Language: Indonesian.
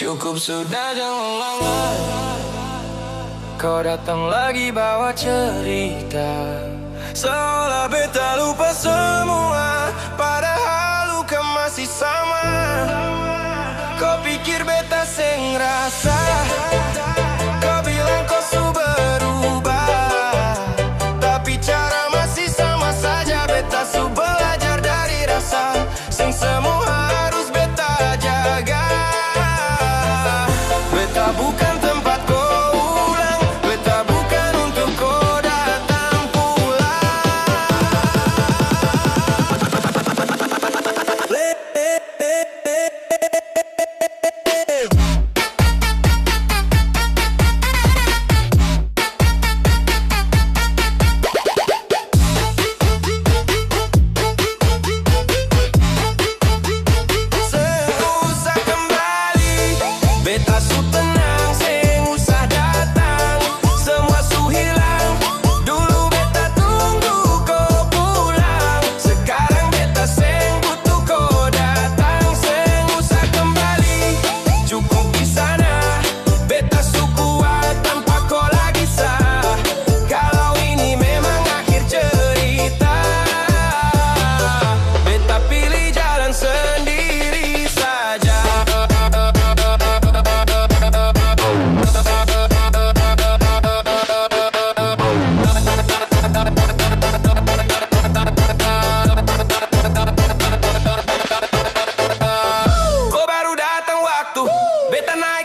Cukup sudah, jangan lama. Kau datang lagi bawa cerita, seolah beta lupa semua, padahal luka masih sama. Kau pikir beta seng rasa, kau bilang kau su berubah, tapi cara masih sama saja. Beta su belajar dari rasa, seng semua harus beta jaga. Beta bukan tempat kau ulang, beta bukan untuk kau datang pulang. Seusah kembali, beta su tenang, seng usah datang. Semua su hilang, dulu beta tunggu kau pulang. Sekarang beta seng butuh kau datang. Seng usah kembali, cukup di sana. Beta su kuat tanpa kau lagi sah. Kalau ini memang akhir cerita, beta pilih jalan sendiri saja. Kau baru datang waktu beta naik